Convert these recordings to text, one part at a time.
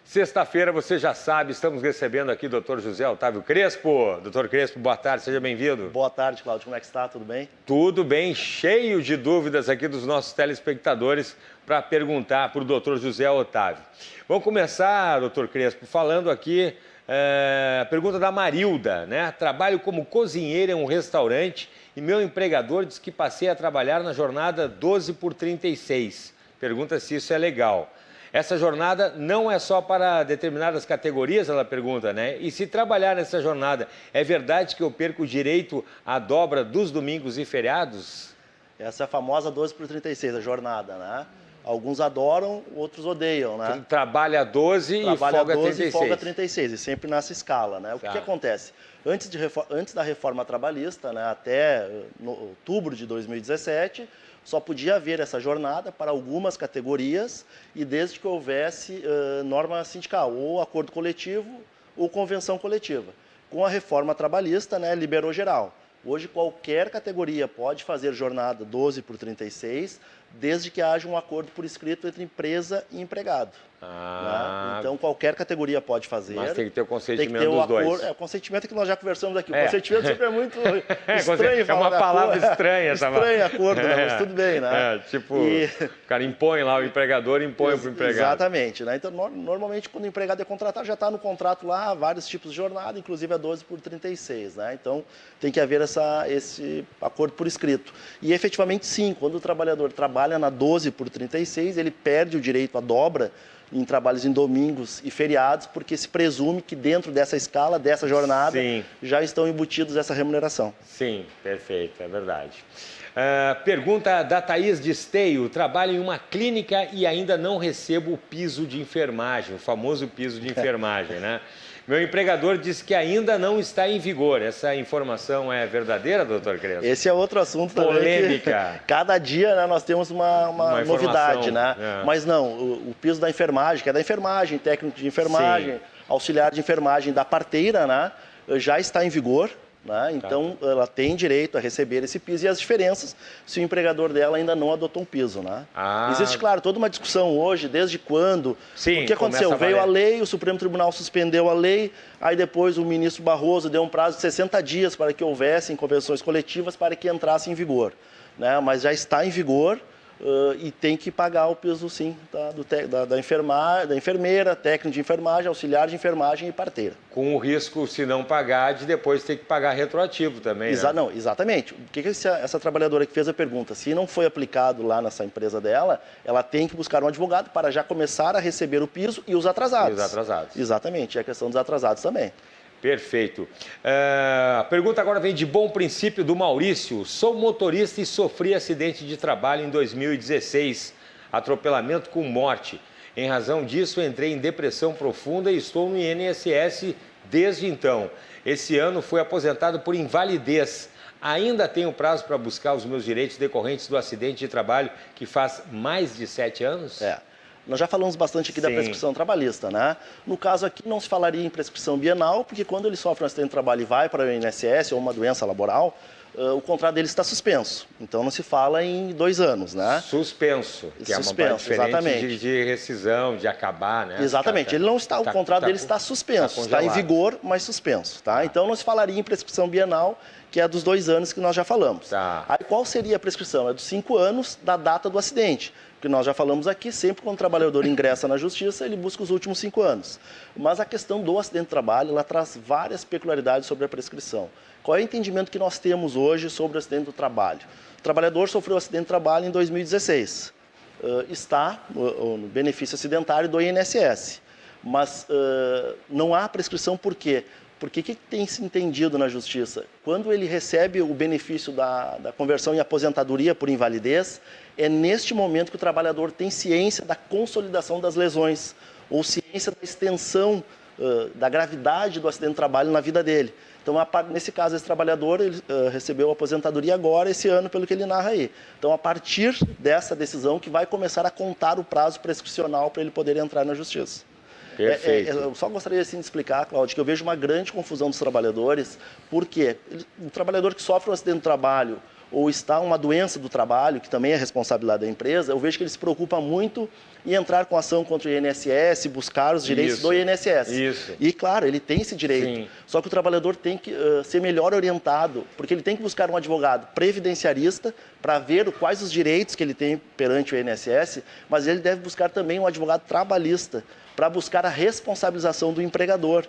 Sexta-feira, você já sabe, estamos recebendo aqui o Dr. José Otávio Crespo. Dr. Crespo, boa tarde, seja bem-vindo. Boa tarde, Cláudio. Como é que está? Tudo bem? Tudo bem, cheio de dúvidas aqui dos nossos telespectadores para perguntar para o Dr. José Otávio. Vamos começar, Dr. Crespo, falando aqui, a pergunta da Marilda, né? Trabalho como cozinheira em um restaurante e meu empregador diz que passei a trabalhar na jornada 12x36. Pergunta se isso é legal. Essa jornada não é só para determinadas categorias, ela pergunta, né? E se trabalhar nessa jornada, é verdade que eu perco o direito à dobra dos domingos e feriados? Essa é a famosa 12x36, a jornada, né? Alguns adoram, outros odeiam, né? Trabalha 12 e folga 36. E folga 36, e sempre nessa escala, né? O que acontece? Antes da reforma trabalhista, né, até outubro de 2017, só podia haver essa jornada para algumas categorias e desde que houvesse norma sindical, ou acordo coletivo ou convenção coletiva. Com a reforma trabalhista, né, liberou geral. Hoje qualquer categoria pode fazer jornada 12x36, desde que haja um acordo por escrito entre empresa e empregado. Né? Então qualquer categoria pode fazer. Mas tem que ter o consentimento dos dois. O consentimento que nós já conversamos aqui. O consentimento sempre é muito estranho. É uma palavra estranha. Estranho acordo, né? Mas tudo bem, né? O cara impõe lá, o empregador impõe para o empregado. Exatamente. Né? Então, normalmente, quando o empregado é contratado, já está no contrato lá, vários tipos de jornada, inclusive a 12x36. Né? Então, tem que haver esse acordo por escrito. E, efetivamente, sim, quando o trabalhador trabalha na 12x36, ele perde o direito à dobra em trabalhos em domingos e feriados, porque se presume que dentro dessa escala, dessa jornada, já estão embutidos essa remuneração. Sim, perfeito, é verdade. Pergunta da Thaís de Esteio. Trabalho em uma clínica e ainda não recebo o piso de enfermagem, o famoso piso de enfermagem, né? Meu empregador disse que ainda não está em vigor. Essa informação é verdadeira, doutor Crespo? Esse é outro assunto polêmica. Também que cada dia, né, nós temos uma novidade, né? Mas não, o piso da enfermagem, que é da enfermagem, técnico de enfermagem, auxiliar de enfermagem da parteira, né, já está em vigor. Né? Então, ela tem direito a receber esse piso e as diferenças se o empregador dela ainda não adotou um piso. Né? Existe, claro, toda uma discussão hoje, desde quando, o que aconteceu? Veio a lei, o Supremo Tribunal suspendeu a lei, aí depois o ministro Barroso deu um prazo de 60 dias para que houvessem convenções coletivas para que entrasse em vigor. Né? Mas já está em vigor. E tem que pagar o piso, sim, da enfermeira, técnico de enfermagem, auxiliar de enfermagem e parteira. Com o risco, se não pagar, de depois ter que pagar retroativo também, né? Não, exatamente. O que essa trabalhadora que fez a pergunta, se não foi aplicado lá nessa empresa dela, ela tem que buscar um advogado para já começar a receber o piso e os atrasados. E os atrasados. Exatamente, é a questão dos atrasados também. Perfeito. A pergunta agora vem de bom princípio do Maurício. Sou motorista e sofri acidente de trabalho em 2016. Atropelamento com morte. Em razão disso, entrei em depressão profunda e estou no INSS desde então. Esse ano fui aposentado por invalidez. Ainda tenho prazo para buscar os meus direitos decorrentes do acidente de trabalho que faz mais de 7 anos? Nós já falamos bastante aqui da prescrição trabalhista, né? No caso aqui não se falaria em prescrição bienal, porque quando ele sofre um acidente de trabalho e vai para o INSS ou uma doença laboral, o contrato dele está suspenso. Então não se fala em 2 anos, né? Suspenso, que é uma parte diferente de rescisão, de acabar, né? Exatamente, ele não está, o contrato dele está suspenso, está em vigor, mas suspenso, tá? Então não se falaria em prescrição bienal, que é a dos 2 anos que nós já falamos. Aí qual seria a prescrição? É dos 5 anos da data do acidente. Porque nós já falamos aqui, sempre quando o trabalhador ingressa na justiça, ele busca os últimos 5 anos. Mas a questão do acidente de trabalho, ela traz várias peculiaridades sobre a prescrição. Qual é o entendimento que nós temos hoje sobre o acidente do trabalho? O trabalhador sofreu um acidente de trabalho em 2016. Está no benefício acidentário do INSS. Mas não há prescrição por quê? Porque o que tem se entendido na justiça? Quando ele recebe o benefício da conversão em aposentadoria por invalidez, é neste momento que o trabalhador tem ciência da consolidação das lesões, ou ciência da extensão da gravidade do acidente de trabalho na vida dele. Então, nesse caso, esse trabalhador ele, recebeu a aposentadoria agora, esse ano, pelo que ele narra aí. Então, a partir dessa decisão que vai começar a contar o prazo prescricional para ele poder entrar na justiça. Perfeito. Eu só gostaria assim, de explicar, Cláudio, que eu vejo uma grande confusão dos trabalhadores, porque o trabalhador que sofre um acidente de trabalho ou está uma doença do trabalho, que também é responsabilidade da empresa, eu vejo que ele se preocupa muito em entrar com ação contra o INSS, buscar os direitos do INSS. Isso. E, claro, ele tem esse direito. Sim. Só que o trabalhador tem que ser melhor orientado, porque ele tem que buscar um advogado previdenciarista para ver quais os direitos que ele tem perante o INSS, mas ele deve buscar também um advogado trabalhista para buscar a responsabilização do empregador.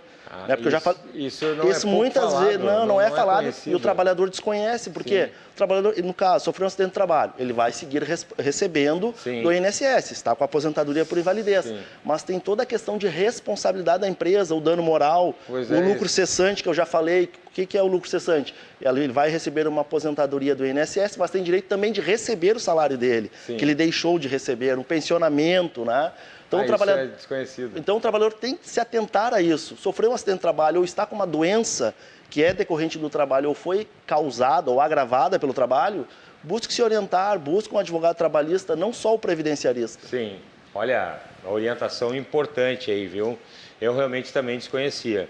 Porque isso, eu já falo, isso não isso é muitas falado, vezes não é falado conhecido. E o trabalhador desconhece, porque o trabalhador, no caso, sofreu um acidente de trabalho, ele vai seguir recebendo do INSS, está com a aposentadoria por invalidez. Mas tem toda a questão de responsabilidade da empresa, o dano moral, o lucro cessante, que eu já falei. O que é o lucro cessante? Ele vai receber uma aposentadoria do INSS, mas tem direito também de receber o salário dele, que ele deixou de receber, um pensionamento, né? Então, isso é desconhecido. Então, o trabalhador tem que se atentar a isso. Sofreu um acidente de trabalho ou está com uma doença que é decorrente do trabalho ou foi causada ou agravada pelo trabalho, busque se orientar, busque um advogado trabalhista, não só o previdenciarista. Sim. Olha, a orientação importante aí, viu? Eu realmente também desconhecia.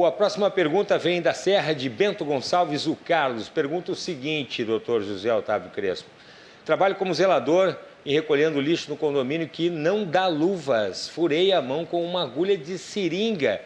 A próxima pergunta vem da Serra de Bento Gonçalves, o Carlos. Pergunta o seguinte, doutor José Otávio Crespo. Trabalho como zelador e recolhendo lixo no condomínio que não dá luvas. Furei a mão com uma agulha de seringa.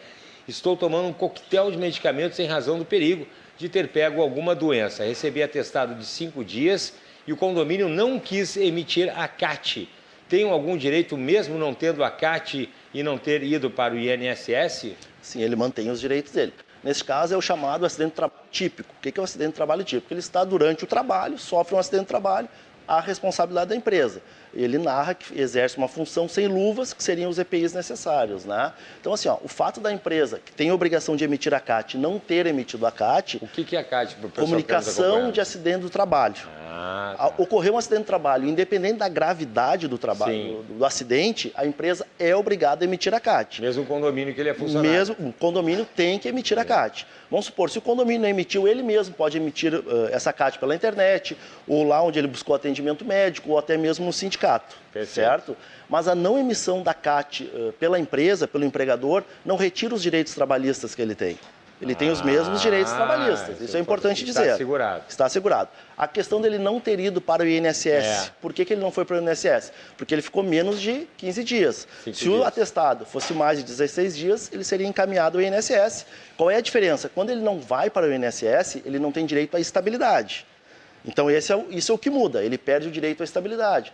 Estou tomando um coquetel de medicamentos em razão do perigo de ter pego alguma doença. Recebi atestado de 5 dias e o condomínio não quis emitir a CAT. Tenho algum direito mesmo não tendo a CAT e não ter ido para o INSS? Sim, ele mantém os direitos dele. Nesse caso, é o chamado acidente de trabalho típico. O que é o acidente de trabalho típico? Ele está durante o trabalho, sofre um acidente de trabalho, a responsabilidade da empresa. Ele narra que exerce uma função sem luvas, que seriam os EPIs necessários, né? Então, assim, o fato da empresa, que tem a obrigação de emitir a CAT, não ter emitido a CAT... O que é a CAT? Comunicação de acidente do trabalho. Tá. Ocorreu um acidente de trabalho, independente da gravidade do trabalho, do acidente, a empresa é obrigada a emitir a CAT. Mesmo o condomínio que ele é funcionário. Mesmo o condomínio tem que emitir a CAT. Vamos supor, se o condomínio não emitiu, ele mesmo pode emitir essa CAT pela internet, ou lá onde ele buscou atendimento médico, ou até mesmo no sindicato, certo? Mas a não emissão da CAT pela empresa, pelo empregador, não retira os direitos trabalhistas que ele tem. Ele tem os mesmos direitos trabalhistas, isso é importante dizer. Está assegurado. Está assegurado. A questão dele não ter ido para o INSS, por que ele não foi para o INSS? Porque ele ficou menos de 15 dias. Se o atestado fosse mais de 16 dias, ele seria encaminhado ao INSS. Qual é a diferença? Quando ele não vai para o INSS, ele não tem direito à estabilidade. Então, isso é o que muda, ele perde o direito à estabilidade.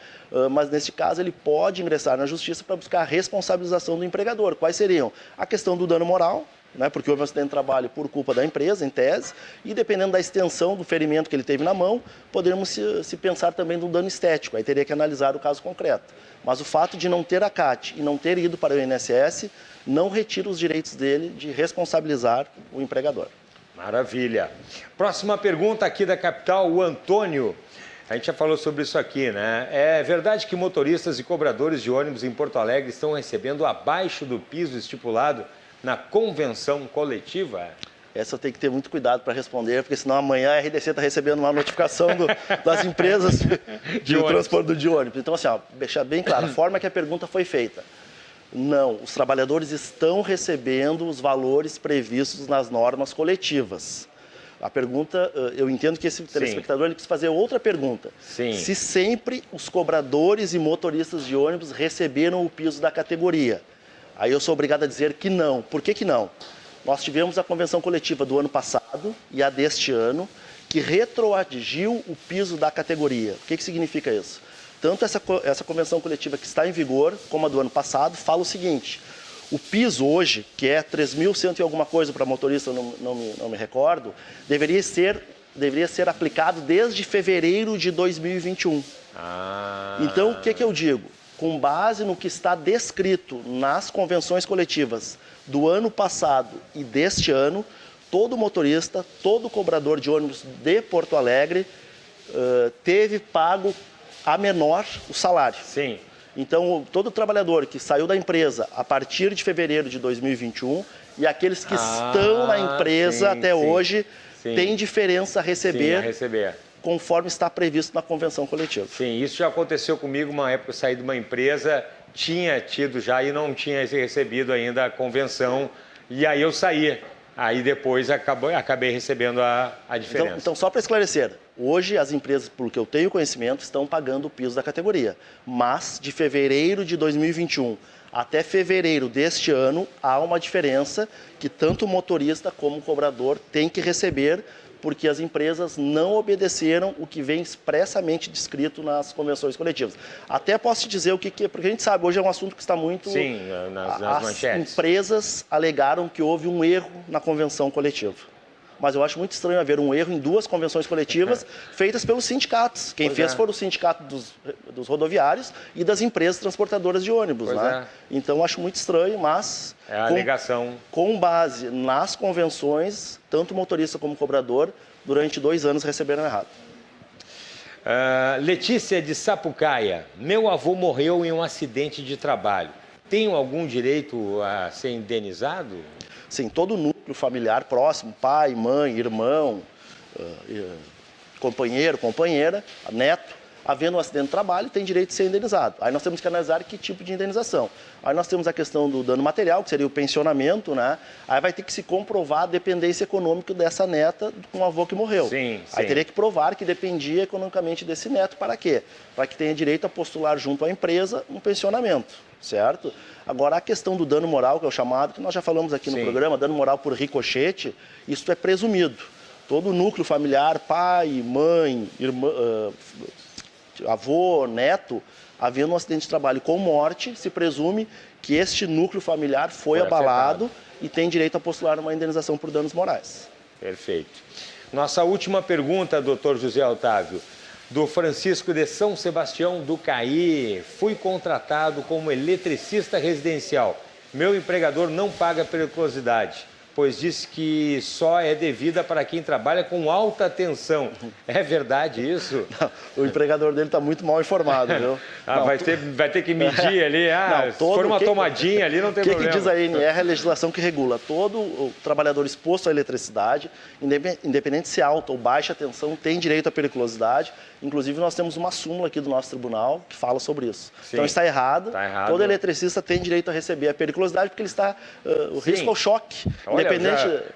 Mas, nesse caso, ele pode ingressar na justiça para buscar a responsabilização do empregador. Quais seriam? A questão do dano moral, né, porque houve um acidente de trabalho por culpa da empresa, em tese, e dependendo da extensão do ferimento que ele teve na mão, poderíamos se pensar também no dano estético, aí teria que analisar o caso concreto. Mas o fato de não ter a CAT e não ter ido para o INSS não retira os direitos dele de responsabilizar o empregador. Maravilha. Próxima pergunta aqui da capital, o Antônio. A gente já falou sobre isso aqui, né? É verdade que motoristas e cobradores de ônibus em Porto Alegre estão recebendo abaixo do piso estipulado na convenção coletiva? Essa eu tenho que ter muito cuidado para responder, porque senão amanhã a RDC está recebendo uma notificação das empresas de transporte de ônibus. Então, assim, deixar bem claro, a forma que a pergunta foi feita. Não, os trabalhadores estão recebendo os valores previstos nas normas coletivas. A pergunta, eu entendo que esse telespectador ele quis fazer outra pergunta. Sim. Se sempre os cobradores e motoristas de ônibus receberam o piso da categoria. Aí eu sou obrigado a dizer que não. Por que não? Nós tivemos a convenção coletiva do ano passado e a deste ano, que retroagiu o piso da categoria. O que significa isso? Tanto essa convenção coletiva que está em vigor, como a do ano passado, fala o seguinte: o piso hoje, que é 3.100 e alguma coisa para motorista, não me recordo, deveria ser aplicado desde fevereiro de 2021. Então, o que eu digo? Com base no que está descrito nas convenções coletivas do ano passado e deste ano, todo motorista, todo cobrador de ônibus de Porto Alegre teve pago a menor o salário. Sim. Então, todo trabalhador que saiu da empresa a partir de fevereiro de 2021 e aqueles que estão na empresa até hoje, tem diferença a receber, conforme está previsto na convenção coletiva. Sim, isso já aconteceu comigo. Uma época eu saí de uma empresa, tinha tido já e não tinha recebido ainda a convenção, e aí eu saí. Aí depois acabei recebendo a diferença. Então só para esclarecer, hoje as empresas, pelo que eu tenho conhecimento, estão pagando o piso da categoria. Mas de fevereiro de 2021 até fevereiro deste ano, há uma diferença que tanto o motorista como o cobrador tem que receber, porque as empresas não obedeceram o que vem expressamente descrito nas convenções coletivas. Até posso te dizer o que é, porque a gente sabe, hoje é um assunto que está muito... Sim, nas manchetes. As empresas alegaram que houve um erro na convenção coletiva. Mas eu acho muito estranho haver um erro em duas convenções coletivas feitas pelos sindicatos. Quem fez foram o sindicato dos rodoviários e das empresas transportadoras de ônibus. Né? Então, eu acho muito estranho, mas... É a alegação. Com base nas convenções, tanto o motorista como o cobrador, durante 2 anos, receberam errado. Letícia de Sapucaia. Meu avô morreu em um acidente de trabalho. Tenho algum direito a ser indenizado? Sim, todo núcleo familiar próximo, pai, mãe, irmão, companheiro, companheira, neto, havendo um acidente de trabalho, tem direito de ser indenizado. Aí nós temos que analisar que tipo de indenização. Aí nós temos a questão do dano material, que seria o pensionamento, né? Aí vai ter que se comprovar a dependência econômica dessa neta com o avô que morreu. Sim. Aí teria que provar que dependia economicamente desse neto. Para quê? Para que tenha direito a postular junto à empresa um pensionamento, certo? Agora, a questão do dano moral, que é o chamado, que nós já falamos aqui no programa, dano moral por ricochete, isso é presumido. Todo o núcleo familiar, pai, mãe, irmã, avô, neto, havendo um acidente de trabalho com morte, se presume que este núcleo familiar foi abalado e tem direito a postular uma indenização por danos morais. Perfeito. Nossa última pergunta, doutor José Otávio. Do Francisco de São Sebastião do Caí. Fui contratado como eletricista residencial. Meu empregador não paga periculosidade, pois disse que só é devida para quem trabalha com alta tensão. É verdade isso? Não, o empregador dele está muito mal informado, viu? Vai ter que medir ali, se for uma tomadinha ali não tem problema. O que diz a ANR é a legislação que regula. Todo o trabalhador exposto à eletricidade, independente se é alta ou baixa tensão, tem direito à periculosidade. Inclusive, nós temos uma súmula aqui do nosso tribunal que fala sobre isso. Sim, então, está errado. Todo eletricista tem direito a receber a periculosidade porque ele está... o risco ao choque. Olha,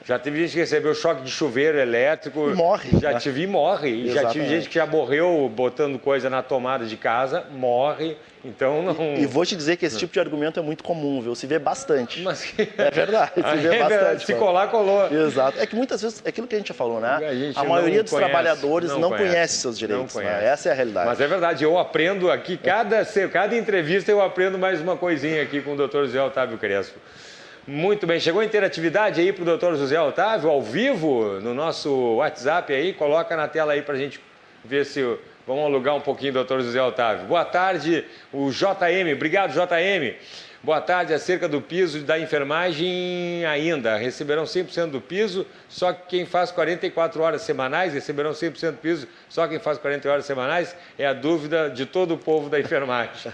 já teve gente que recebeu choque de chuveiro elétrico. E morre. Já tive e morre. Já tive gente que já morreu botando coisa na tomada de casa, morre. Então não... E vou te dizer que esse tipo de argumento é muito comum, viu? Se vê bastante. É verdade, se vê bastante. Verdade. Se colar, colou. Exato. É que muitas vezes, é aquilo que a gente já falou, né? A maioria dos trabalhadores não conhece seus direitos. Né? Essa é a realidade. Mas é verdade, eu aprendo aqui, cada entrevista eu aprendo mais uma coisinha aqui com o doutor José Otávio Crespo. Muito bem, chegou a interatividade aí para o doutor José Otávio, ao vivo, no nosso WhatsApp aí, coloca na tela aí para a gente ver se... Vamos alugar um pouquinho, doutor José Otávio. Boa tarde, o JM. Obrigado, JM. Boa tarde, acerca do piso da enfermagem ainda. Receberão 100% do piso, só que quem faz 44 horas semanais, receberão 100% do piso, só quem faz 40 horas semanais, é a dúvida de todo o povo da enfermagem.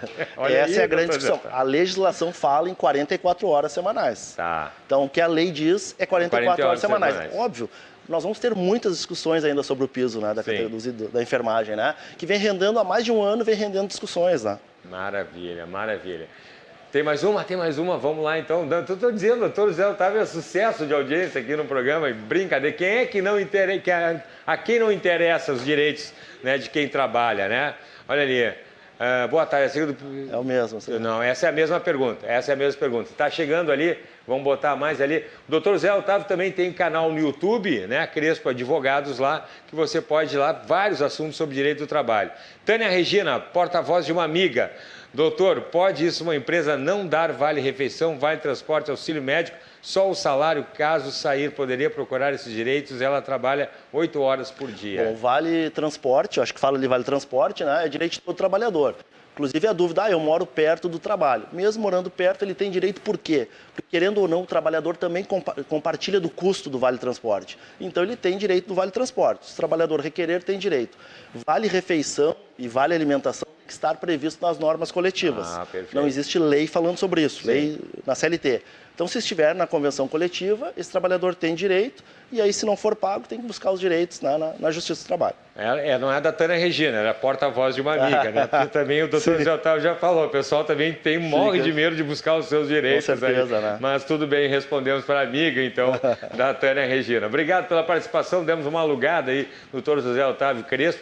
Essa é a grande discussão. A legislação fala em 44 horas semanais. Tá. Então, o que a lei diz é 44 horas semanais. Óbvio. Nós vamos ter muitas discussões ainda sobre o piso, né, da enfermagem, né, que vem rendendo há mais de um ano, vem rendendo discussões. Né? Maravilha, maravilha. Tem mais uma? Tem mais uma? Vamos lá então. Estou dizendo, doutor José Otávio é sucesso de audiência aqui no programa. Brincadeira. Quem é que não interessa, a quem não interessa os direitos, né, de quem trabalha, né? Olha ali. Boa tarde. É o mesmo. Sim. Não, essa é a mesma pergunta. Está chegando ali, vamos botar mais ali. O doutor José Otávio também tem canal no YouTube, né? Crespo Advogados lá, que você pode ir lá, vários assuntos sobre direito do trabalho. Tânia Regina, porta-voz de uma amiga. Doutor, pode isso uma empresa não dar vale-refeição, vale-transporte, auxílio médico, só o salário, caso sair, poderia procurar esses direitos, ela trabalha 8 horas por dia. Bom, vale-transporte, acho que fala ali vale-transporte, né? É direito de todo trabalhador. Inclusive a dúvida, eu moro perto do trabalho. Mesmo morando perto, ele tem direito por quê? Porque, querendo ou não, o trabalhador também compartilha do custo do vale-transporte. Então, ele tem direito do vale-transporte. Se o trabalhador requerer, tem direito. Vale-refeição e vale-alimentação que estar previsto nas normas coletivas. Perfeito. Não existe lei falando sobre isso, lei na CLT. Então, se estiver na convenção coletiva, esse trabalhador tem direito, e aí, se não for pago, tem que buscar os direitos na Justiça do Trabalho. Não é da Tânia Regina, era porta-voz de uma amiga, né? Porque também o doutor José Otávio já falou, o pessoal também morre de medo de buscar os seus direitos. Com certeza, aí. né? Mas tudo bem, respondemos para a amiga, então, da Tânia Regina. Obrigado pela participação, demos uma alugada aí no doutor José Otávio Crespo.